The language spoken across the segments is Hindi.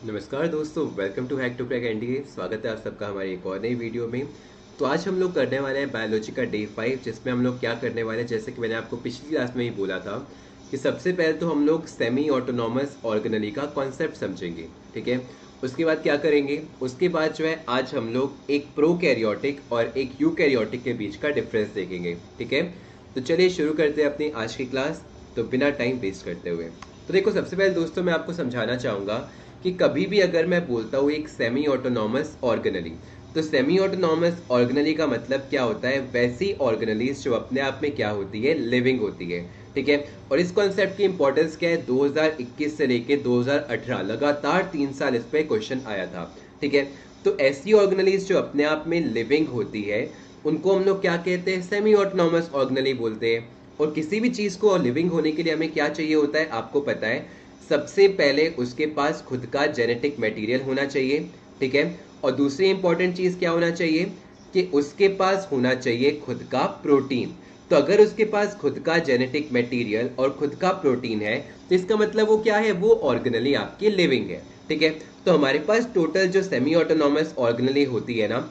नमस्कार दोस्तों, welcome to hack to crack NDA. स्वागत है आप सबका हमारी एक और नई वीडियो में। तो आज हम लोग करने वाले हैं बायोलॉजी का डे 5, जिसमें हम लोग क्या करने वाले हैं, जैसे कि मैंने आपको पिछली क्लास में ही बोला था कि सबसे पहले तो हम लोग सेमी ऑटोनॉमस ऑर्गेनेली का कॉन्सेप्ट समझेंगे। ठीक है, उसके बाद क्या करेंगे, उसके बाद जो है आज हम लोग एक प्रोकैरियोटिक और एक यूकैरियोटिक के बीच का डिफरेंस देखेंगे। ठीक है, तो चलिए शुरू करते हैं अपनी आज की क्लास, तो बिना टाइम वेस्ट करते हुए। तो देखो, सबसे पहले दोस्तों मैं आपको समझाना चाहूँगा कि कभी भी अगर मैं बोलता हूँ एक सेमी ऑटोनॉमस ऑर्गेनली, तो सेमी ऑटोनॉमस ऑर्गेनली का मतलब क्या होता है, वैसी ऑर्गेनलीज जो अपने आप में क्या होती है, लिविंग होती है। ठीक है, और इस कॉन्सेप्ट की इंपॉर्टेंस क्या है, 2021 से लेके 2018 लगातार 3 साल इस पे क्वेश्चन आया था। ठीक है, तो ऐसी ऑर्गेनलीज जो अपने आप में लिविंग होती है उनको हम लोग क्या कहते हैं, सेमी ऑटोनॉमस ऑर्गेनली बोलते हैं। और किसी भी चीज को लिविंग होने के लिए हमें क्या चाहिए होता है, आपको पता है, सबसे पहले उसके पास खुद का जेनेटिक मटेरियल होना चाहिए। ठीक है, और दूसरी इंपॉर्टेंट चीज क्या होना चाहिए कि उसके पास होना चाहिए खुद का प्रोटीन। तो अगर उसके पास खुद का जेनेटिक मटेरियल और खुद का प्रोटीन है तो इसका मतलब वो क्या है, वो ऑर्गेनली आपकी लिविंग है। ठीक है, तो हमारे पास टोटल जो सेमी ऑटोनॉमस ऑर्गेनली होती है ना,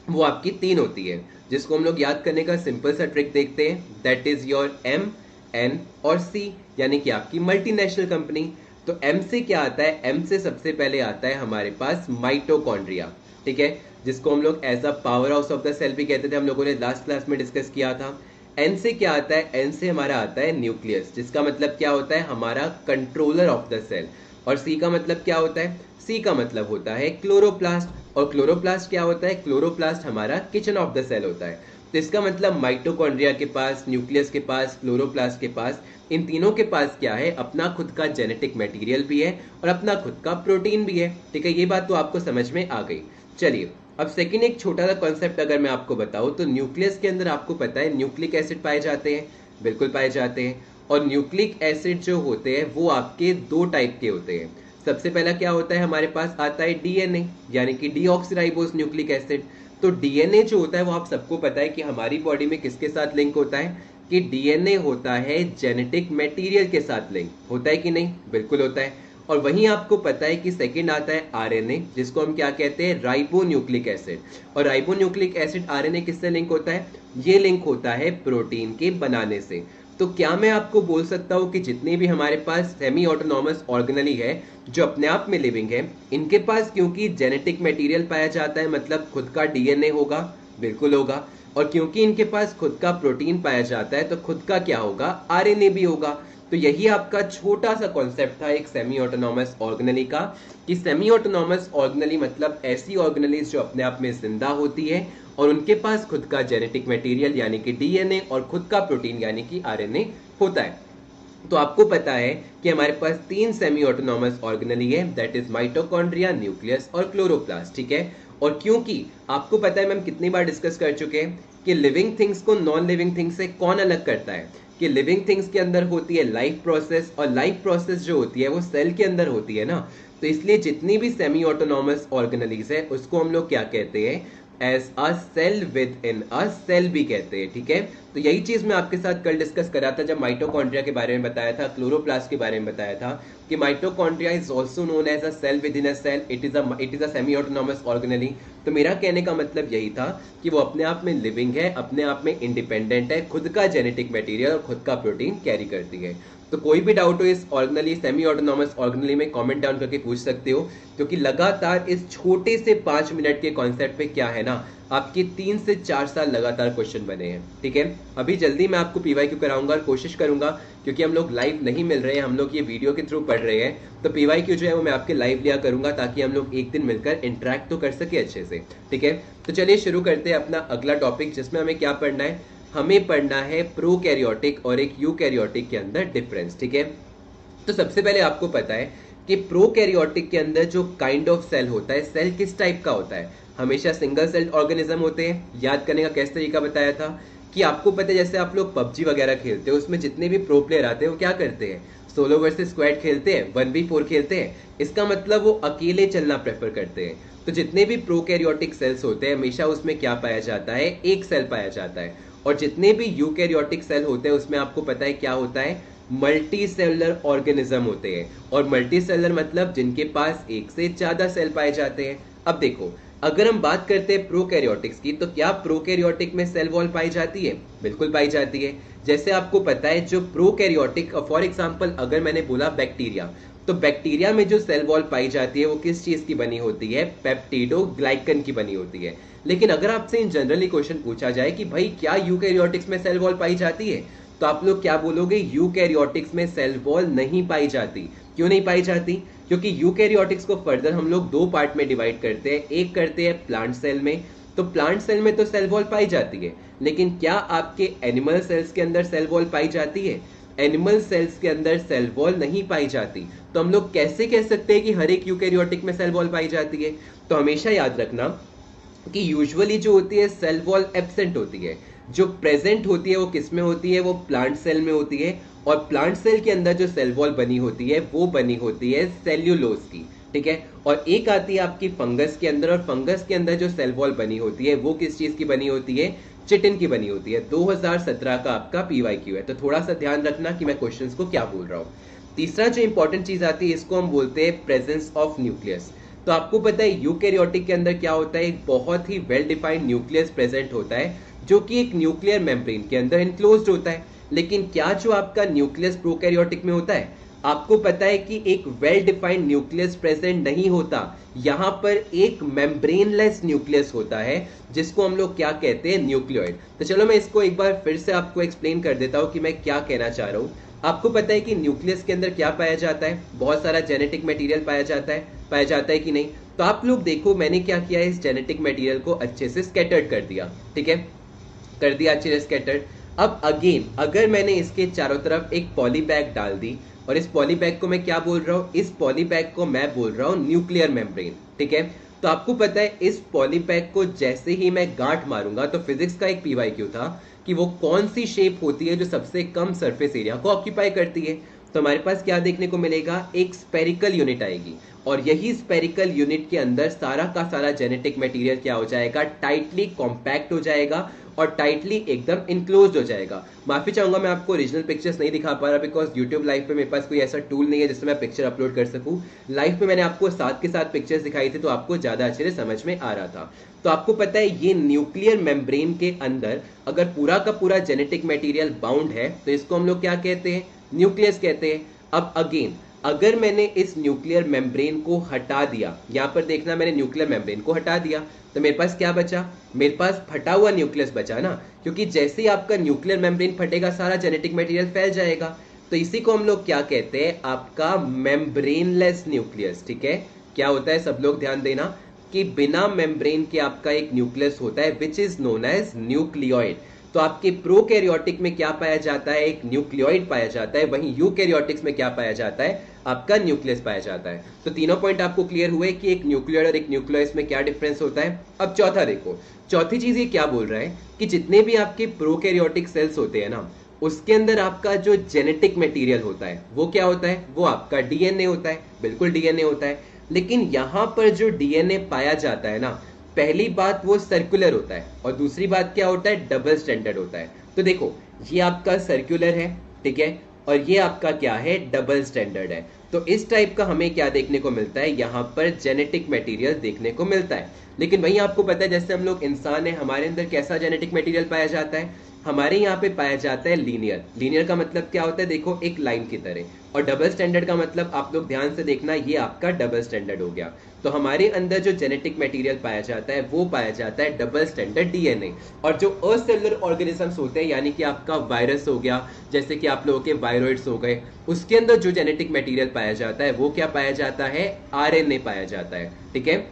वो आपकी 3 होती है, जिसको हम लोग याद करने का सिंपल सा ट्रिक देखते हैं। That is your M, N और सी, यानी कि आपकी मल्टीनेशनल कंपनी। तो एम से क्या आता है, एम से सबसे पहले आता है हमारे पास माइटोकॉन्ड्रिया। ठीक है, जिसको हम लोग as a powerhouse of the cell भी कहते थे, हम लोगों ने लास्ट क्लास में डिस्कस किया था। एन से क्या आता है, एन से हमारा आता है न्यूक्लियस, जिसका मतलब क्या होता है, हमारा कंट्रोलर ऑफ द सेल। और सी का मतलब क्या होता है, सी का मतलब होता है क्लोरोप्लास्ट। और क्लोरोप्लास्ट क्या होता है, क्लोरोप्लास्ट हमारा किचन ऑफ द सेल होता है। तो इसका मतलब माइटोकॉन्ड्रिया के पास, न्यूक्लियस के पास, क्लोरोप्लास्ट के पास, इन तीनों के पास क्या है, अपना खुद का जेनेटिक मटेरियल भी है और अपना खुद का प्रोटीन भी है। ठीक है, ये बात तो आपको समझ में आ गई। चलिए, अब सेकंड एक छोटा सा कॉन्सेप्ट अगर मैं आपको बताऊं, तो न्यूक्लियस के अंदर आपको पता है न्यूक्लिक एसिड पाए जाते हैं, बिल्कुल पाए जाते हैं। और न्यूक्लिक एसिड जो होते हैं वो आपके 2 टाइप के होते हैं। सबसे पहला क्या होता है, हमारे पास आता है डीएनए, यानी कि डीऑक्सीराइबोस न्यूक्लिक एसिड। तो डीएनए जो होता है वो आप सबको पता है कि हमारी बॉडी में किसके साथ लिंक होता है, कि डीएनए होता है जेनेटिक मटेरियल के साथ लिंक होता है कि नहीं, बिल्कुल होता है। और वहीं आपको पता है कि सेकंड आता है आरएनए, जिसको हम क्या कहते हैं, राइबोन्यूक्लिक एसिड। और राइबोन्यूक्लिक एसिड आरएनए किससे लिंक होता है, ये लिंक होता है प्रोटीन के बनाने से। तो क्या मैं आपको बोल सकता हूं कि जितनी भी हमारे पास सेमी ऑटोनॉमस ऑर्गेनली है जो अपने आप में लिविंग है, इनके पास क्योंकि जेनेटिक मटेरियल पाया जाता है, मतलब खुद का डीएनए होगा, बिल्कुल होगा। और क्योंकि इनके पास खुद का प्रोटीन पाया जाता है तो खुद का क्या होगा, आरएनए भी होगा। तो यही आपका छोटा सा कॉन्सेप्ट था एक सेमी ऑटोनॉमस ऑर्गेनली का, कि सेमी ऑटोनॉमस ऑर्गेनली मतलब ऐसी ऑर्गेनलीज जो अपने आप में जिंदा होती है और उनके पास खुद का जेनेटिक मटेरियल यानी कि डीएनए और खुद का प्रोटीन यानी कि आरएनए होता है। तो आपको पता है कि हमारे पास 3 सेमी ऑटोनॉमस ऑर्गेनली है, दैट इज माइटोकॉन्ड्रिया, न्यूक्लियस और क्लोरोप्लास्ट। ठीक है, और क्योंकि आपको पता है, मैं कितनी बार डिस्कस कर चुके हैं कि लिविंग थिंग्स को नॉन लिविंग थिंग्स से कौन अलग करता है, कि लिविंग थिंग्स के अंदर होती है लाइफ प्रोसेस, और लाइफ प्रोसेस जो होती है वो सेल के अंदर होती है ना। तो इसलिए जितनी भी सेमी ऑटोनॉमस ऑर्गेनलीज है उसको हम लोग क्या कहते हैं, as a cell within a cell भी कहते हैं। ठीक है, तो यही चीज मैं आपके साथ कल डिस्कस कर रहा था जब माइटोकॉन्ड्रिया के बारे में बताया था, क्लोरोप्लास्ट के बारे में बताया था, कि mitochondria is also known as a cell within a cell, it is a semi autonomous organelle. तो मेरा कहने का मतलब यही था कि वो अपने आप में लिविंग है, अपने आप में इंडिपेंडेंट है, खुद का जेनेटिक मटेरियल और खुद का प्रोटीन कैरी करती है। तो कोई भी डाउट हो इस ऑर्गेनली, सेमी ऑटोनॉमस ऑर्गेनली में, कमेंट डाउन करके पूछ सकते हो, क्योंकि लगातार इस छोटे से 5 मिनट के कॉन्सेप्ट पे क्या है ना, आपके 3 से 4 साल लगातार क्वेश्चन बने हैं। ठीक है, अभी जल्दी मैं आपको पीवाईक्यू कराऊंगा और कोशिश करूंगा, क्योंकि हम लोग लाइव नहीं मिल रहे हैं, हम लोग ये वीडियो के थ्रू पढ़ रहे हैं, तो पीवाईक्यू जो है वो मैं आपके लाइव लिया करूंगा ताकि हम लोग एक दिन मिलकर इंटरेक्ट तो कर सके अच्छे से। ठीक है, तो चलिए शुरू करते हैं अपना अगला टॉपिक, जिसमें हमें क्या पढ़ना है, हमें पढ़ना है प्रोकैरियोटिक और एक यूकैरियोटिक के अंदर डिफरेंस। ठीक है, तो सबसे पहले आपको पता है कि प्रोकैरियोटिक के अंदर जो काइंड ऑफ सेल होता है, सेल किस टाइप का होता है, हमेशा सिंगल सेल ऑर्गेनिज्म होते हैं। याद करने का कैसे तरीका बताया था कि आपको पता है, जैसे आप लोग पबजी वगैरह खेलते हो, उसमें जितने भी प्रो प्लेयर आते हैं वो क्या करते हैं, सोलो वर्सेस स्क्वाड खेलते हैं, 1v4 खेलते हैं। इसका मतलब वो अकेले चलना प्रेफर करते हैं। तो जितने भी प्रोकैरियोटिक सेल्स होते हैं हमेशा उसमें क्या पाया जाता है, एक सेल पाया जाता है। और जितने भी यूकैरियोटिक सेल होते हैं उसमें आपको पता है क्या होता है, मल्टी सेलुलर ऑर्गेनिज्म होते हैं। और मल्टी सेलुलर मतलब जिनके पास एक से ज्यादा सेल पाए जाते हैं। अब देखो, अगर हम बात करते हैं प्रोकैरियोटिक्स की, तो क्या प्रोकैरियोटिक में सेल वॉल पाई जाती है? बिल्कुल पाई जाती है। जैसे आपको पता है जो प्रोकैरियोटिक, फॉर एग्जांपल अगर मैंने बोला बैक्टीरिया, तो बैक्टीरिया में जो सेल वॉल पाई जाती है वो किस चीज की बनी होती है? पेप्टिडोग्लाइकन की बनी होती है। लेकिन अगर आपसे इन जनरली क्वेश्चन पूछा जाए कि भाई क्या यूकैरियोटिक्स में सेल वॉल पाई जाती है, तो आप लोग क्या बोलोगे? यूकैरियोटिक्स में सेल वॉल नहीं पाई जाती। क्यों नहीं पाई जाती? क्योंकि यूकैरियोटिक्स को फर्दर हम लोग दो पार्ट में डिवाइड करते हैं। एक करते हैं प्लांट सेल में, तो प्लांट सेल में तो सेल वॉल पाई जाती है, लेकिन क्या आपके एनिमल सेल्स के अंदर सेल वॉल पाई जाती है? एनिमल सेल्स के अंदर सेल वॉल नहीं पाई जाती। तो हम लोग कैसे कह सकते हैं कि हर एक यूकैरियोटिक में सेल वॉल पाई जाती है? तो हमेशा याद रखना कि यूजुअली जो होती है सेल वॉल एब्सेंट होती है। जो प्रेजेंट होती है वो किस में होती है? वो प्लांट सेल में होती है। और प्लांट सेल के अंदर जो सेल वॉल बनी होती है वो बनी होती है सेल्यूलोज की, ठीक है। और एक आती है आपकी फंगस के अंदर, और फंगस के अंदर जो सेल वॉल बनी होती है वो किस चीज की बनी होती है? चिटिन की बनी होती है। 2017 का आपका पीवाईक्यू है, तो थोड़ा सा ध्यान रखना कि मैं क्वेश्चंस को क्या बोल रहा हूँ। तीसरा जो इंपॉर्टेंट चीज आती है इसको हम बोलते हैं प्रेजेंस ऑफ न्यूक्लियस। तो आपको पता है यूकैरियोटिक के अंदर क्या होता है? एक बहुत ही वेल डिफाइंड न्यूक्लियस प्रेजेंट होता है, जो कि एक न्यूक्लियर मेम्ब्रेन के अंदर इनक्लोज्ड होता है। लेकिन क्या जो आपका न्यूक्लियस प्रोकैरियोटिक में होता है? आपको पता है कि एक वेल डिफाइंड न्यूक्लियस प्रेजेंट नहीं होता। यहां पर एक मेम्ब्रेनलेस न्यूक्लियस होता है, जिसको हम लोग क्या कहते हैं? न्यूक्लियोइड। तो चलो मैं इसको एक बार फिर से आपको एक्सप्लेन कर देता हूं कि मैं क्या कहना चाह रहा हूं। आपको पता है कि न्यूक्लियस के अंदर क्या पाया जाता है? बहुत सारा जेनेटिक मटेरियल पाया जाता है कि नहीं? तो आप लोग देखो, मैंने क्या किया है, इस जेनेटिक मटेरियल को अच्छे से स्कैटर्ड कर दिया, ठीक है, कर दिया अच्छे से स्कैटर्ड। अब अगेन अगर मैंने इसके चारों तरफ एक पॉली बैग डाल दी, और इस पॉली बैग को मैं क्या बोल रहा हूं? इस पॉली बैग को मैं बोल रहा हूं न्यूक्लियर मेम्ब्रेन, ठीक है। तो आपको पता है इस पॉली बैग को जैसे ही मैं गांठ मारूंगा, तो फिजिक्स का एक पीवाईक्यू था कि वो कौन सी शेप होती है जो सबसे कम सरफेस एरिया को ऑक्यूपाई करती है। तो हमारे पास क्या देखने को मिलेगा? एक स्पेरिकल यूनिट आएगी, और यही स्पेरिकल यूनिट के अंदर सारा का सारा जेनेटिक मटेरियल क्या हो जाएगा? टाइटली कॉम्पैक्ट हो जाएगा और टाइटली एकदम इनक्लोज्ड हो जाएगा। माफी चाहूंगा मैं आपको ओरिजिनल पिक्चर्स नहीं दिखा पा रहा, बिकॉज यूट्यूब लाइव पे मेरे पास कोई ऐसा टूल नहीं है जिससे मैं पिक्चर अपलोड कर सकूं। लाइव पे मैंने आपको साथ के साथ पिक्चर्स दिखाई थी, तो आपको ज्यादा अच्छे से समझ में आ रहा था। तो आपको पता है ये न्यूक्लियर मेम्ब्रेन के अंदर अगर पूरा का पूरा जेनेटिक मटेरियल बाउंड है, तो इसको हम लोग क्या कहते हैं? न्यूक्लियस कहते हैं। अब अगेन अगर मैंने इस न्यूक्लियर मेम्ब्रेन को हटा दिया, यहां पर देखना मैंने न्यूक्लियर मेम्ब्रेन को हटा दिया, तो मेरे पास क्या बचा? मेरे पास फटा हुआ न्यूक्लियस बचा ना, क्योंकि जैसे ही आपका न्यूक्लियर मेम्ब्रेन फटेगा सारा जेनेटिक मटेरियल फैल जाएगा। तो इसी को हम लोग क्या कहते हैं? आपका मेम्ब्रेनलेस न्यूक्लियस, ठीक है। क्या होता है? सब लोग ध्यान देना कि बिना मेम्ब्रेन के आपका एक न्यूक्लियस होता है which is known as nucleoid. तो आपके प्रोकैरियोटिक में क्या पाया जाता है? एक न्यूक्लियोइड पाया जाता है। वहीं यूकैरियोटिक्स में क्या पाया जाता है? आपका न्यूक्लियस पाया जाता है। तो तीनों पॉइंट आपको क्लियर हुए कि एक न्यूक्लियोइड और एक न्यूक्लियस में क्या डिफरेंस होता है। अब चौथा देखो, चौथी चीज ये क्या बोल रहा है कि जितने भी आपके प्रोकैरियोटिक सेल्स होते हैं ना, उसके अंदर आपका जो जेनेटिक मटेरियल होता है वो क्या होता है? वो आपका डीएनए होता है। बिल्कुल डीएनए होता है। लेकिन यहां पर जो डीएनए पाया जाता है ना, पहली बात वो सर्कुलर होता है, और दूसरी बात क्या होता है? डबल स्टैंडर्ड होता है। तो देखो ये आपका सर्कुलर है, ठीक है, और ये आपका क्या है? डबल स्टैंडर्ड है। तो इस टाइप का हमें क्या देखने को मिलता है? यहाँ पर जेनेटिक मटेरियल देखने को मिलता है। लेकिन वहीं आपको पता है जैसे हम लोग इंसान है, हमारे अंदर कैसा जेनेटिक मटेरियल पाया जाता है? हमारे यहाँ पे पाया जाता है लीनियर। लीनियर का मतलब क्या होता है? देखो एक लाइन की तरह। और डबल स्टैंडर्ड का मतलब आप लोग ध्यान से देखना, ये आपका डबल स्टैंडर्ड हो गया। तो हमारे अंदर जो जेनेटिक मटेरियल पाया जाता है वो पाया जाता है डबल स्टैंडर्ड डीएनए। और जो असेलुलर ऑर्गेनिजम्स होते हैं, यानी कि आपका वायरस हो गया, जैसे कि आप लोगों के वायरॉइड्स हो गए, उसके अंदर जो जेनेटिक मटेरियल पाया जाता है वो क्या पाया जाता है? आरएनए पाया जाता है, ठीक है।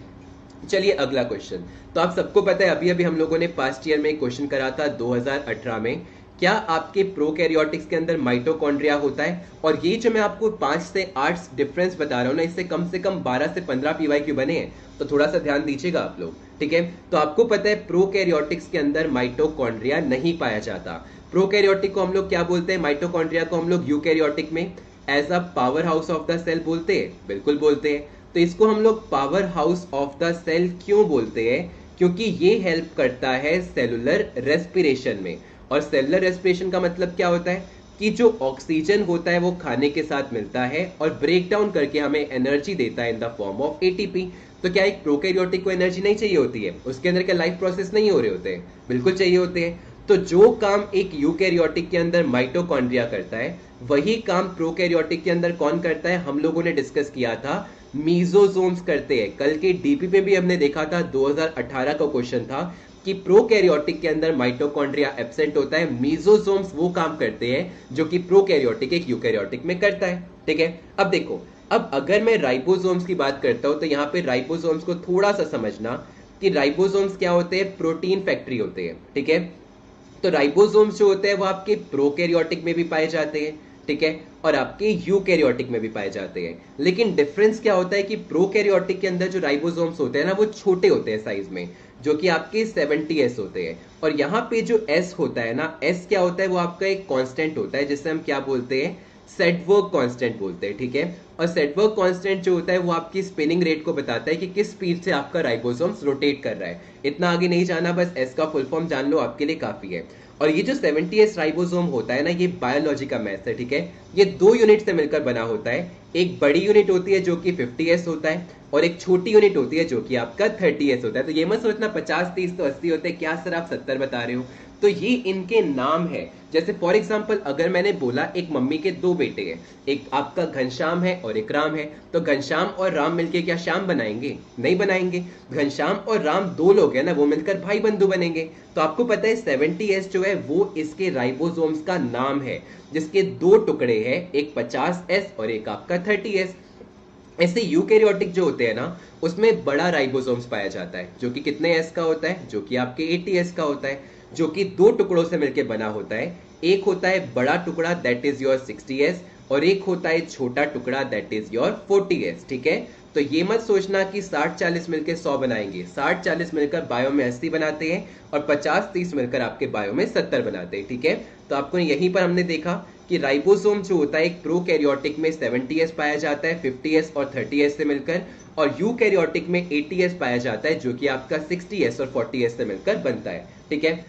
चलिए अगला क्वेश्चन। तो आप सबको पता है अभी अभी हम लोगों ने पास्ट ईयर में क्वेश्चन करा था 2018 में, क्या आपके प्रोकैरियोटिक्स के अंदर माइटोकॉन्ड्रिया होता है? और ये जो मैं आपको 5 से 8 डिफरेंस बता रहा हूं ना, इससे कम से कम 12 से 15 पीवाईक्यू बने हैं, तो थोड़ा सा ध्यान दीजिएगा आप लोग, ठीक है। तो आपको पता है प्रोकैरियोटिक्स के अंदर माइटोकॉन्ड्रिया नहीं पाया जाता। प्रोकैरियोटिक को हम लोग क्या बोलते हैं? माइटोकॉन्ड्रिया को हम लोग यूकैरियोटिक में as a powerhouse of the cell बोलते हैं। बिल्कुल बोलते हैं। तो इसको हम लोग powerhouse of the cell क्यों बोलते हैं? क्योंकि ये हेल्प करता है सेलुलर रेस्पिरेशन में। और सेलुलर रेस्पिरेशन का मतलब क्या होता है? कि जो ऑक्सीजन होता है वो खाने के साथ मिलता है और ब्रेक डाउन करके हमें एनर्जी देता है in the form of ATP. तो क्या एक प्रोकैरियोटिक को एनर्जी नहीं चाहिए होती है? उसके अंदर क्या लाइफ प्रोसेस नहीं हो रहे होते हैं? बिल्कुल चाहिए होते हैं। तो जो काम एक यूकैरियोटिक के अंदर माइटोकॉन्ड्रिया करता है, वही काम प्रोकैरियोटिक के अंदर कौन करता है? हम लोगों ने डिस्कस किया था, मीजोसोम्स करते हैं। कल के डीपी में भी हमने देखा था, 2018 का क्वेश्चन था कि प्रोकैरियोटिक के अंदर माइटोकॉन्ड्रिया एब्सेंट होता है, मीजोसोम्स वो काम करते हैं जो कि प्रोकैरियोटिक एक यूकैरियोटिक में करता है। ठीक है, अब देखो, अब अगर मैं राइबोसोम्स की बात करता हूं तो यहाँ पे राइबोसोम्स को थोड़ा सा समझना कि राइबोसोम्स क्या होते हैं? प्रोटीन फैक्ट्री होते हैं। ठीक है, तो राइबोसोम्स जो होते हैं वो आपके प्रोकैरियोटिक में भी पाए जाते हैं, ठीक है, और आपके यूकैरियोटिक में भी पाए जाते हैं। लेकिन डिफरेंस क्या होता है कि प्रोकैरियोटिक के अंदर जो राइबोसोम्स होते हैं ना, वो छोटे होते हैं साइज में, जो कि आपके 70s होते हैं। और यहाँ पे जो S होता है ना, S क्या होता है? वो आपका एक कांस्टेंट होता है जिसे हम क्या बोलते हैं? सेडवर्ग कांस्टेंट बोलते हैं। ठीक है, और सेडवर्ग कांस्टेंट जो होता है वो आपकी स्पिनिंग रेट को बताता है कि किस स्पीड से आपका राइबोसोम्स रोटेट कर रहा है। इतना आगे नहीं जाना, बस S का फुल फॉर्म जान लो, आपके लिए काफी है। और ये जो 70s राइबोसोम होता है ना, ये बायोलॉजी का मैथ्स है। ठीक है, ये 2 यूनिट से मिलकर बना होता है। एक बड़ी यूनिट होती है जो कि 50s होता है, और एक छोटी यूनिट होती है जो कि आपका 30s होता है। तो ये मत सोचना 50 30 तो 80 होते हैं, क्या सर आप 70 बता रहे हो? तो ये इनके नाम है। जैसे फॉर एग्जांपल अगर मैंने बोला एक मम्मी के 2 बेटे हैं, एक आपका घनश्याम है और एक राम है, तो घनश्याम और राम मिलके क्या श्याम बनाएंगे? नहीं बनाएंगे। घनश्याम और राम 2 लोग हैं ना, वो मिलकर भाई बंधु बनेंगे। तो आपको पता है 70s जो है वो इसके राइबोसोम्स का नाम है, जिसके 2 टुकड़े हैं, एक 50s और एक आपका 30s। ऐसे यूकैरियोटिक जो होते हैं ना, उसमें बड़ा राइबोसोम्स पाया जाता है, जो कि कितने एस का होता है? जो कि आपके 80s का होता है, जो कि 2 टुकड़ों से मिलकर बना होता है। एक होता है बड़ा टुकड़ा, दैट इज योर 60s, और एक होता है छोटा टुकड़ा, दैट इज योर 40s। ठीक है, तो ये मत सोचना कि 60-40 मिलकर 100 बनाएंगे। 60-40 मिलकर बायो में 80 बनाते हैं, और 50-30 मिलकर आपके बायो में 70 बनाते हैं। ठीक है, तो आपको यहीं पर हमने देखा कि राइबोसोम जो होता है एक प्रोकैरियोटिक में 70s पाया जाता है 50s और 30s से मिलकर, और यूकैरियोटिक में 80s पाया जाता है, जो कि आपका 60s और 40s से मिलकर बनता है। ठीक है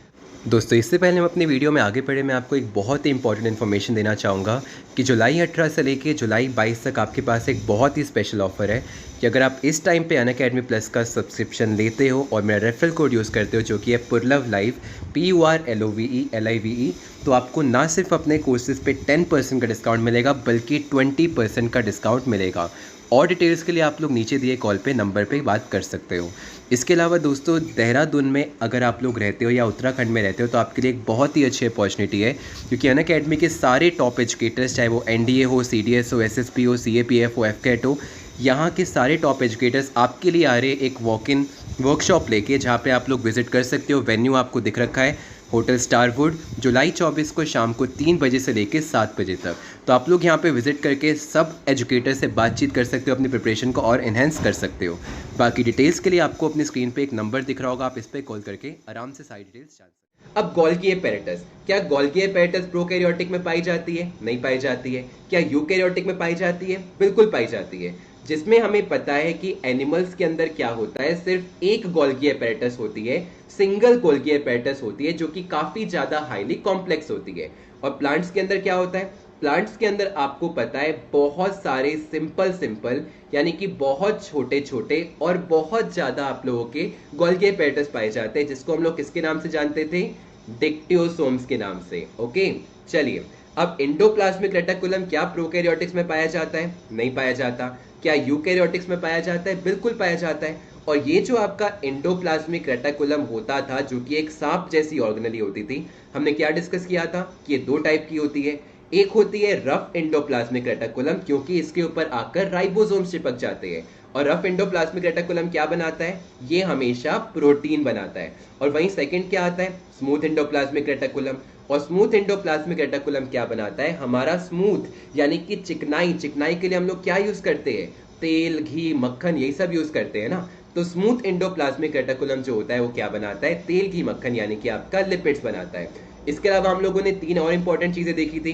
दोस्तों, इससे पहले हम अपनी वीडियो में आगे बढ़े, मैं आपको एक बहुत ही इंपॉर्टेंट इन्फॉर्मेशन देना चाहूँगा कि जुलाई 18 से लेके जुलाई 22 तक आपके पास एक बहुत ही स्पेशल ऑफर है कि अगर आप इस टाइम पे अनअकैडमी प्लस का सब्सक्रिप्शन लेते हो और मेरा रेफरल कोड यूज़ करते हो, जो कि है पुरलव लाइव, PURLOVE, तो आपको ना सिर्फ अपने कोर्सेज पे 10% का डिस्काउंट मिलेगा, बल्कि 20% का डिस्काउंट मिलेगा। और डिटेल्स के लिए आप लोग नीचे दिए कॉल पे नंबर पे बात कर सकते हो। इसके अलावा दोस्तों, देहरादून में अगर आप लोग रहते हो या उत्तराखंड में रहते हो, तो आपके लिए एक बहुत ही अच्छी अपॉर्चुनिटी है, क्योंकि अनअकैडमी के सारे टॉप एजुकेटर्स, चाहे वो NDA हो, CDS हो, SSP हो, CAPF हो, FCAT हो, यहाँ के सारे टॉप एजुकेटर्स आपके लिए आ रहे एक वॉक इन वर्कशॉप लेके, जहाँ पे आप लोग विजिट कर सकते हो। वेन्यू आपको दिख रखा है, होटल स्टारवुड, जुलाई 24 को शाम को 3 बजे से लेकर 7 बजे तक। तो आप लोग यहाँ पे विजिट करके सब एजुकेटर से बातचीत कर सकते हो, अपनी प्रिपरेशन को और इन्हेंस कर सकते हो। बाकी डिटेल्स के लिए आपको अपनी स्क्रीन पे एक नंबर दिख रहा होगा, आप इस पर कॉल करके आराम से सारी डिटेल्स जान सकते हो। अब गोल्गी एपेरेटस, क्या गोल्गी एपेरेटस प्रोकैरियोटिक में पाई जाती है? नहीं पाई जाती है। क्या यूकैरियोटिक में पाई जाती है? बिल्कुल पाई जाती है। जिसमें हमें पता है कि एनिमल्स के अंदर क्या होता है, सिर्फ एक गोल्गी एपेरेटस होती है, सिंगल गोल्गी एपेरेटस होती है, जो कि काफी ज्यादा हाईली कॉम्प्लेक्स होती है। और प्लांट्स के अंदर क्या होता है? प्लांट्स के अंदर आपको पता है बहुत सारे सिंपल यानी कि बहुत छोटे छोटे और बहुत ज्यादा आप लोगों के गोल्गी एपेरेटस पाए जाते हैं, जिसको हम लोग किसके नाम से जानते थे? डिक्टियोसोम्स के नाम से। ओके, चलिए, अब एंडोप्लाज्मिक रेटिकुलम क्या प्रोकैरियोटिक्स में पाया जाता है? नहीं पाया जाता। क्या यूकैरियोटिक्स में पाया जाता है? बिल्कुल पाया जाता है। और ये जो आपका एंडोप्लाज्मिक रेटिकुलम होता था, जो कि एक सांप जैसी ऑर्गेनली होती थी, हमने क्या डिस्कस किया था कि ये 2 टाइप की होती है। एक होती है रफ एंडोप्लाज्मिक रेटिकुलम, क्योंकि इसके ऊपर आकर राइबोसोम्स चिपक जाते हैं। और रफ एंडोप्लाज्मिक रेटिकुलम क्या बनाता है? ये हमेशा प्रोटीन बनाता है। और वहीं सेकंड क्या आता है? Smooth endoplasmic reticulum. और स्मूथ एंडोप्लाज्मिक रेटिकुलम क्या बनाता है? हमारा स्मूथ यानी कि चिकनाई के लिए हम लोग क्या यूज करते हैं? तेल, घी, मक्खन, यही सब यूज करते हैं ना। तो स्मूथ एंडोप्लाज्मिक रेटिकुलम जो होता है वो क्या बनाता है? तेल, घी, मक्खन यानी कि आपका लिपिड्स बनाता है। इसके अलावा हम लोगों ने 3 और इंपॉर्टेंट चीजें देखी थी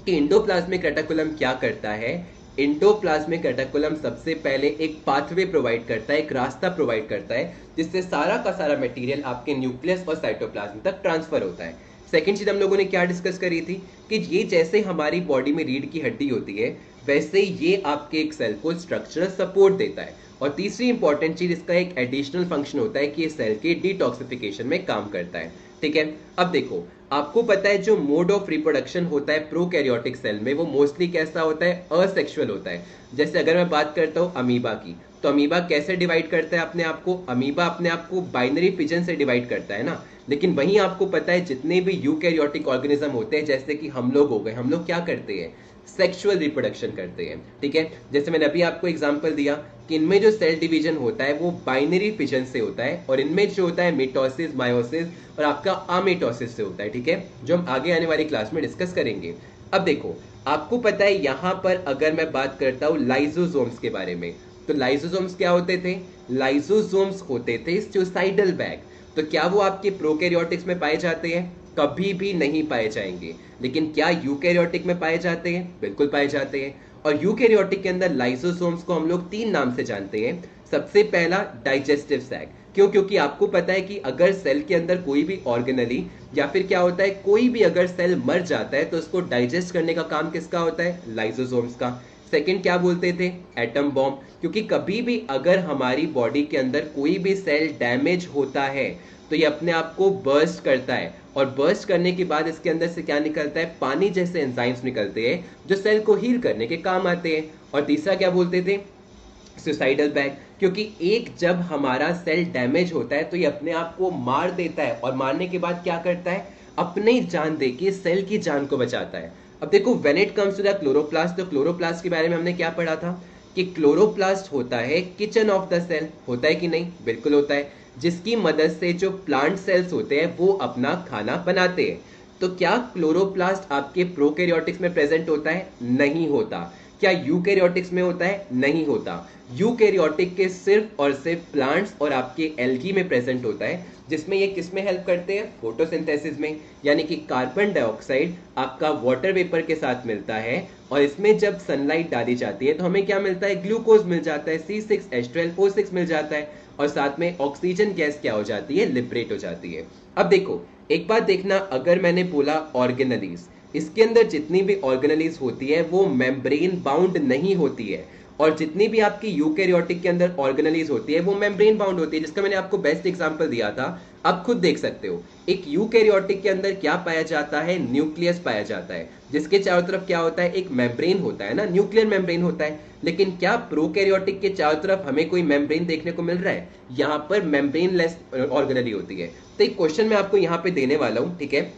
कि एंडोप्लाज्मिक रेटिकुलम क्या करता है। एंडोप्लाज्मिक रेटिकुलम सबसे पहले एक पाथवे प्रोवाइड करता है, एक रास्ता प्रोवाइड करता है, जिससे सारा का सारा मटेरियल आपके न्यूक्लियस और साइटोप्लाज्म तक ट्रांसफर होता है। सेकंड चीज हम लोगों ने क्या डिस्कस करी थी कि ये जैसे हमारी बॉडी में रीढ़ की हड्डी होती है वैसे ये आपके एक सेल को स्ट्रक्चरल सपोर्ट देता है। और तीसरी इंपॉर्टेंट चीज इसका एक एडिशनल फंक्शन होता है कि ये सेल के डिटॉक्सिफिकेशन में काम करता है। ठीक है, अब देखो आपको पता है जो मोड ऑफ रिप्रोडक्शन होता है प्रोकैरियोटिक सेल में वो मोस्टली कैसा होता है, असेक्सुअल होता है। जैसे अगर मैं बात करता हूँ अमीबा की, तो अमीबा कैसे डिवाइड करता है अपने आप को, अमीबा अपने आप को बाइनरी पिजन से डिवाइड करता है ना। लेकिन वहीं आपको पता है जितने भी यूकैरियोटिक ऑर्गेनिज्म होते हैं जैसे कि हम लोग हो गए, हम लोग क्या करते हैं, सेक्सुअल रिप्रोडक्शन करते हैं। ठीक है, जैसे मैंने अभी आपको एग्जांपल दिया कि इनमें जो सेल डिवीजन होता है वो बाइनरी फिजन से होता है और इनमें जो होता है मिटोसिस, मायोसिस और आपका अमिटोसिस से होता है। ठीक है, जो हम आगे आने वाली क्लास में डिस्कस करेंगे। अब देखो आपको पता है यहां पर अगर मैं बात करता हूं लाइसोसोम्स के बारे में, तो लाइसोसोम्स क्या होते थे, लाइसोसोम्स होते थे सुसाइडल बैग। तो क्या वो आपके प्रोकैरियोटिक्स में पाए जाते हैं, कभी भी नहीं पाए जाएंगे। लेकिन क्या यूकैरियोटिक में पाए जाते हैं, बिल्कुल पाए जाते हैं। और यूकैरियोटिक के अंदर लाइसोसोम्स को हम लोग 3 नाम से जानते हैं। सबसे पहला डाइजेस्टिव सैक, क्यों, क्योंकि आपको पता है कि अगर सेल के अंदर कोई भी ऑर्गेनली या फिर क्या होता है कोई भी अगर सेल मर जाता है तो उसको डाइजेस्ट करने का काम किसका होता है, लाइसोसोम्स का। सेकंड क्या बोलते थे, एटम बॉम्ब, क्योंकि कभी भी अगर हमारी बॉडी के अंदर कोई भी सेल डैमेज होता है तो ये अपने आप को बर्स्ट करता है और बर्स्ट करने के बाद इसके अंदर से क्या निकलता है, पानी जैसे एंजाइम्स निकलते हैं जो सेल को हील करने के काम आते हैं। और तीसरा क्या बोलते थे, सुसाइडल बैग, क्योंकि एक जब हमारा सेल डैमेज होता है तो ये अपने आप को मार देता है और मारने के बाद क्या करता है, अपने जान दे के सेल की जान को बचाता है। अब देखो when it comes to the chloroplast, तो क्लोरोप्लास्ट के बारे में हमने क्या पढ़ा था कि क्लोरोप्लास्ट होता है किचन ऑफ द सेल, होता है कि नहीं, बिल्कुल होता है, जिसकी मदद से जो प्लांट सेल्स होते हैं वो अपना खाना बनाते हैं। तो क्या क्लोरोप्लास्ट आपके प्रोकैरियोटिक्स में प्रेजेंट होता है, नहीं होता। क्या यूकैरियोटिक्स में होता है, नहीं होता। यूकैरियोटिक के सिर्फ और सिर्फ प्लांट्स और आपके एल्गी में प्रेजेंट होता है, जिसमें ये किस में हेल्प करते हैं, फोटोसिंथेसिस में। यानी कि कार्बन डाइऑक्साइड आपका वाटर वेपर के साथ मिलता है और इसमें जब सनलाइट डाली जाती है तो हमें क्या मिलता है, ग्लूकोज मिल जाता है, C6H12O6 मिल जाता है और साथ में ऑक्सीजन गैस क्या हो जाती है, लिबरेट हो जाती है। अब देखो एक बात देखना, अगर मैंने बोला ऑर्गेनलीज, इसके अंदर जितनी भी ऑर्गेनलीज होती है वो मेम्ब्रेन बाउंड नहीं होती है और जितनी भी आपकी यूकैरियोटिक के अंदर ऑर्गेनलीज होती है वो मेम्ब्रेन बाउंड होती है, जिसका मैंने आपको बेस्ट एग्जांपल दिया था। आप खुद देख सकते हो एक यूकैरियोटिक के अंदर क्या पाया जाता है, न्यूक्लियस पाया जाता है, जिसके चारों तरफ क्या होता है, एक मेम्ब्रेन होता है ना, न्यूक्लियर मेम्ब्रेन होता है। लेकिन क्या प्रोकैरियोटिक के चारों तरफ हमें कोई मेम्ब्रेन देखने को मिल रहा है, यहाँ पर मेम्ब्रेन लेस ऑर्गेनली होती है। तो एक क्वेश्चन मैं आपको यहाँ पे देने वाला हूँ, ठीक है,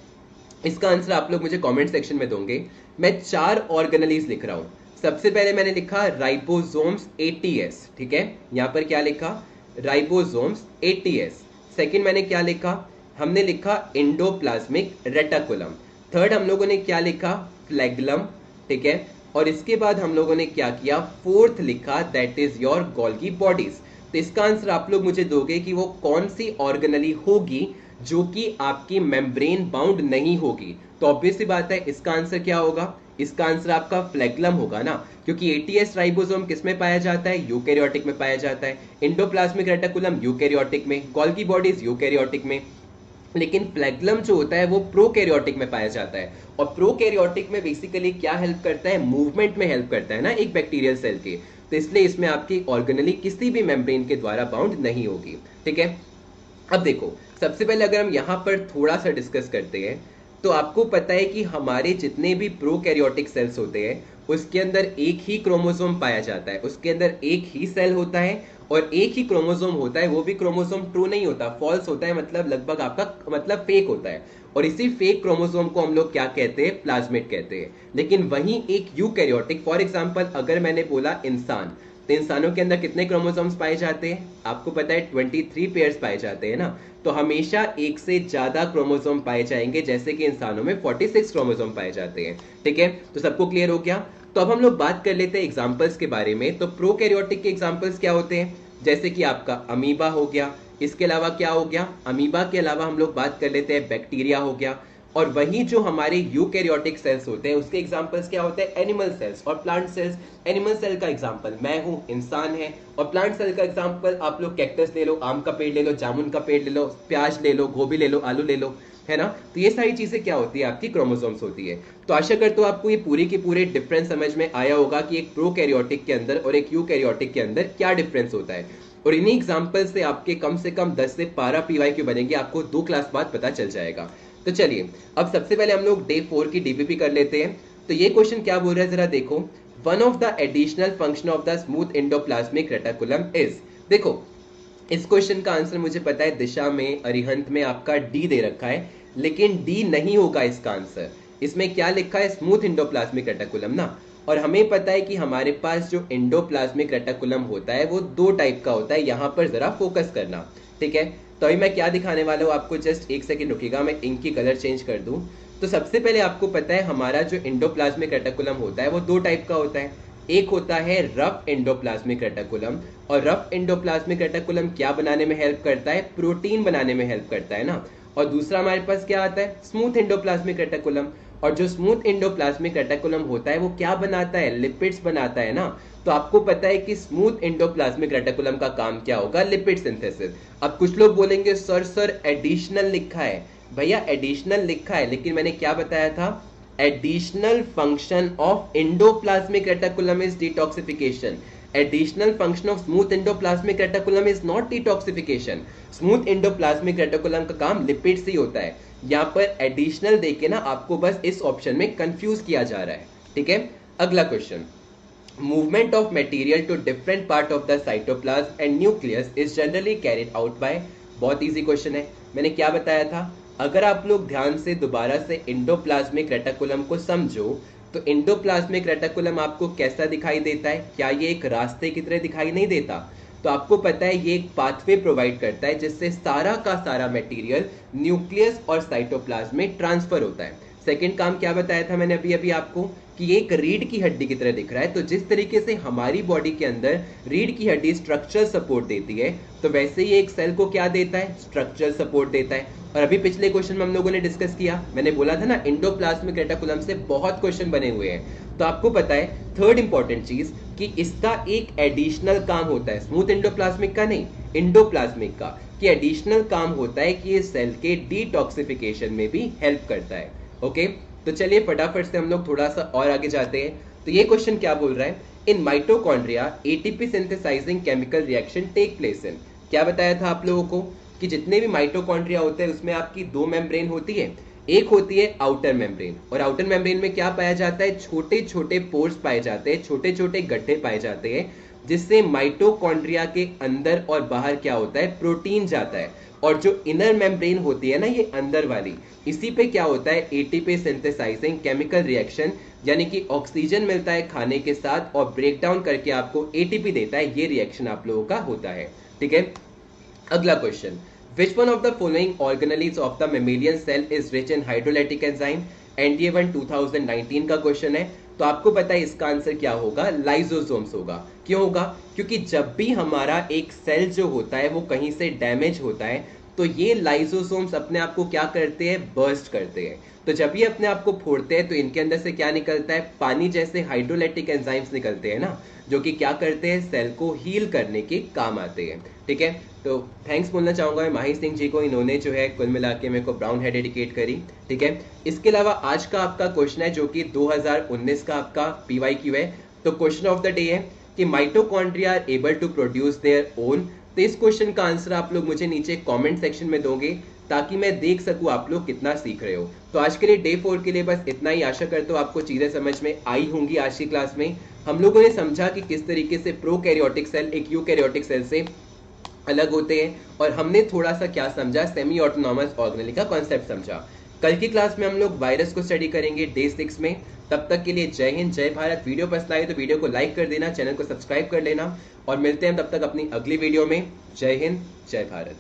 इसका आंसर आप लोग मुझे कमेंट सेक्शन में दोगे। मैं 4 ऑर्गेनलीज लिख रहा हूँ। सबसे पहले मैंने लिखा राइबोसोम्स ATS, ठीक है, यहाँ पर क्या लिखा, राइबोसोम्स ATS। सेकंड मैंने क्या लिखा, हमने लिखा एंडोप्लाज्मिक रेटिकुलम। थर्ड हम लोगों ने क्या लिखा, फ्लैगलम, ठीक है, और इसके बाद हम लोगों ने क्या किया, फोर्थ लिखा that is your Golgi bodies. तो इसका आंसर आप लोग मुझे दोगे कि वो कौन सी ऑर्गेनली होगी जो कि आपकी मेम्ब्रेन बाउंड नहीं होगी। तो ऑब्वियस सी बात है इसका आंसर क्या होगा, इसका आंसर आपका फ्लैगलम होगा ना, क्योंकि ATS राइबोसोम किस में पाया जाता है, यूकैरियोटिक में पाया जाता है, एंडोप्लाज्मिक रेटिकुलम यूकैरियोटिक में, गोल्गी बॉडीज यूकैरियोटिक में। लेकिन फ्लैगलम जो होता है वो प्रोकैरियोटिक में पाया जाता है और प्रोकैरियोटिक में बेसिकली क्या हेल्प करता है, मूवमेंट में हेल्प करता है ना एक बैक्टीरियल सेल के। तो इसलिए इसमें आपकी ऑर्गेनली किसी भी मेम्ब्रेन के द्वारा बाउंड नहीं होगी, ठीक है। अब देखो सबसे पहले अगर हम यहाँ पर थोड़ा सा डिस्कस करते हैं तो आपको पता है कि हमारे जितने भी प्रोकैरियोटिक सेल्स होते हैं उसके अंदर एक ही क्रोमोसोम पाया जाता है, उसके अंदर एक ही सेल होता है और एक ही क्रोमोसोम होता है, वो भी क्रोमोसोम ट्रू नहीं होता, फॉल्स होता है, मतलब लगभग आपका मतलब फेक होता है। और इसी फेक क्रोमोसोम को हम लोग क्या कहते हैं, प्लाज्मिड कहते हैं। लेकिन वहीं एक यूकैरियोटिक, फॉर एग्जांपल अगर मैंने बोला इंसान, तो इंसानों के अंदर कितने क्रोमोसोम्स पाए जाते हैं, आपको पता है 23 पेयर्स पाए जाते हैं ना। तो हमेशा एक से ज्यादा क्रोमोसोम पाए जाएंगे, जैसे कि इंसानों में 46 क्रोमोसोम पाए जाते हैं, ठीक है। तो सबको क्लियर हो गया। तो अब हम लोग बात कर लेते हैं एग्जांपल्स के बारे में। तो प्रोकैरियोटिक के एग्जांपल्स क्या होते हैं, जैसे कि आपका अमीबा हो गया, इसके अलावा क्या हो गया, अमीबा के अलावा हम लोग बात कर लेते हैं बैक्टीरिया हो गया। और वहीं जो हमारे यूकैरियोटिक सेल्स होते हैं उसके एग्जांपल्स क्या होते हैं, एनिमल सेल्स और प्लांट सेल्स। एनिमल सेल का एग्जांपल मैं हूं, इंसान है, और प्लांट सेल का एग्जांपल आप लोग कैक्टस ले लो, आम का पेड़ ले लो, जामुन का पेड़ ले लो, प्याज ले लो, गोभी ले लो, आलू ले लो, है ना। तो ये सारी चीजें क्या होती है, आपकी क्रोमोसोम्स होती है। तो आशा करता हूं आपको ये पूरी की पूरे डिफरेंस समझ में आया होगा कि एक प्रोकैरियोटिक के अंदर और एक यूकैरियोटिक के अंदर क्या डिफरेंस होता है। और इन्हीं एग्जांपल से आपके कम से कम 10 से 12 पीवाईक्यू बनेंगे, आपको 2 क्लास बाद पता चल जाएगा। तो चलिए अब सबसे पहले हम लोग डे 4 की डीपीपी कर लेते हैं। तो ये क्वेश्चन क्या बोल रहा है जरा देखो, one of the additional function of the smooth endoplasmic reticulum is. देखो इस क्वेश्चन का आंसर मुझे पता है, दिशा में अरिहंत में आपका डी दे रखा है, लेकिन डी नहीं होगा इसका आंसर। इसमें क्या लिखा है, स्मूथ एंडोप्लाज्मिक रेटिकुलम ना। और हमें पता है कि हमारे पास जो एंडोप्लाज्मिक रेटिकुलम होता है वो 2 टाइप का होता है, यहां पर जरा फोकस करना, ठीक है। तो अभी मैं क्या दिखाने वाला हूं आपको, जस्ट 1 सेकंड रुकिएगा, मैं इंक की कलर चेंज कर दूं। तो सबसे पहले आपको पता है हमारा जो एंडोप्लाज्मिक रेटिकुलम होता है वो 2 टाइप का होता है। एक होता है रफ एंडोप्लाज्मिक रेटिकुलम, और रफ एंडोप्लाज्मिक रेटिकुलम क्या बनाने में हेल्प करता है, प्रोटीन बनाने में हेल्प करता है ना। और दूसरा हमारे पास क्या आता है, स्मूथ एंडोप्लाज्मिक रेटिकुलम। और जो स्मूथ एंडोप्लाज्मिक रेटिकुलम होता है वो क्या बनाता है, लिपिड्स बनाता है ना। तो आपको पता है कि स्मूथ एंडोप्लाज्मिक रेटिकुलम का काम क्या होगा, लिपिड सिंथेसिस। अब कुछ लोग बोलेंगे सर एडिशनल लिखा है। भैया एडिशनल लिखा है, लेकिन मैंने क्या बताया था, additional function of endoplasmic reticulum is detoxification. Additional function of smooth endoplasmic reticulum is not detoxification. Smooth endoplasmic reticulum का काम लिपिड से ही होता है। यहाँ पर एडिशनल देके ना आपको बस इस ऑप्शन में कंफ्यूज किया जा रहा है, ठीक है। अगला question, movement of material to different part of the cytoplasm and nucleus is generally carried out by. बहुत इजी क्वेश्चन है, मैंने क्या बताया था, अगर आप लोग ध्यान से दोबारा से एंडोप्लाज्मिक रेटिकुलम को समझो तो एंडोप्लाज्मिक रेटिकुलम आपको कैसा दिखाई देता है, क्या ये एक रास्ते की तरह दिखाई नहीं देता। तो आपको पता है ये एक पाथवे प्रोवाइड करता है जिससे सारा का सारा मटेरियल न्यूक्लियस और साइटोप्लाज्म में ट्रांसफर होता है। सेकंड काम क्या बताया था मैंने अभी अभी आपको, कि ये एक रीढ़ की हड्डी की तरह दिख रहा है। तो जिस तरीके से हमारी बॉडी के अंदर रीढ़ की हड्डी स्ट्रक्चरल सपोर्ट देती है, तो वैसे ही एक सेल को क्या देता है, स्ट्रक्चरल सपोर्ट देता है। और अभी पिछले क्वेश्चन में हम लोगों ने डिस्कस किया, मैंने बोला था ना एंडोप्लाज्मिक रेटिकुलम से बहुत क्वेश्चन बने हुए हैं। तो आपको पता है थर्ड इंपॉर्टेंट चीज कि इसका एक एडिशनल काम होता है, स्मूथ एंडोप्लाज्मिक का नहीं, एंडोप्लाज्मिक का, कि एडिशनल काम होता है कि ये सेल के डिटॉक्सिफिकेशन में भी हेल्प करता है। ओके, तो चलिए फटाफट से हम लोग थोड़ा सा और आगे जाते हैं। तो ये क्वेश्चन क्या बोल रहा है, in mitochondria ATP synthesising chemical reaction take place in. क्या बताया था आप लोगों को कि जितने भी माइटोकॉन्ड्रिया होते हैं उसमें आपकी 2 मेम्ब्रेन होती है, एक होती है आउटर मेम्ब्रेन, और आउटर मेम्ब्रेन में क्या पाया जाता है, छोटे छोटे पोर्स पाए जाते हैं, छोटे छोटे गड्ढे पाए जाते हैं, जिससे माइटोकॉन्ड्रिया के अंदर और बाहर क्या होता है, प्रोटीन जाता है। और जो इनर मेम्ब्रेन होती है ना, ये अंदर वाली, इसी पे क्या होता है, एटीपी सिंथेसाइजिंग केमिकल रिएक्शन, यानी कि ऑक्सीजन मिलता है खाने के साथ और ब्रेक डाउन करके आपको एटीपी देता है, ये रिएक्शन आप लोगों का होता है, ठीक है। अगला question, which one of the following organelles of the mammalian cell is rich in hydrolytic enzyme? NDA1 2019 का क्वेश्चन है। तो आपको पता है इसका आंसर क्या होगा, लाइसोसोम्स होगा। क्यों होगा, क्योंकि जब भी हमारा एक सेल जो होता है वो कहीं से डैमेज होता है तो ये लाइसोसोम्स अपने आप को क्या करते हैं, बर्स्ट करते हैं। तो जब ये अपने आप को फोड़ते हैं तो इनके अंदर से क्या निकलता है, पानी जैसे हाइड्रोलाइटिक एंजाइम्स निकलते हैं ना, जो कि क्या करते हैं, सेल को हील करने के काम आते हैं, ठीक है। तो थैंक्स बोलना चाहूंगा मैं माही सिंह जी को, इन्होंने जो है कुल मिला के मेरे को ब्राउन हेड डेडिकेट करी, ठीक है। इसके अलावा आज का आपका क्वेश्चन है जो कि 2019 का आपका पीवाईक्यू है। तो क्वेश्चन ऑफ द डे है कि mitochondria are able to produce their own. तो इस क्वेश्चन का आंसर आप लोग मुझे नीचे कमेंट सेक्शन में दोगे ताकि मैं देख सकूं आप लोग कितना सीख रहे हो। तो आज के लिए डे 4 के लिए बस इतना ही। आशा करता हूं आपको चीजें समझ में आई होंगी। आज की क्लास में हम लोगों ने समझा कि किस तरीके से प्रोकैरियोटिक सेल एक यूकैरियोटिक सेल से अलग होते हैं, और हमने थोड़ा सा क्या समझा, सेमी ऑटोनॉमस ऑर्गेनेल का कॉन्सेप्ट समझा। कल की क्लास में हम लोग वायरस को स्टडी करेंगे डे 6 में। तब तक के लिए जय हिंद, जय भारत। वीडियो पसंद आए तो वीडियो को लाइक कर देना, चैनल को सब्सक्राइब कर लेना, और मिलते हैं तब तक अपनी अगली वीडियो में। जय हिंद, जय भारत।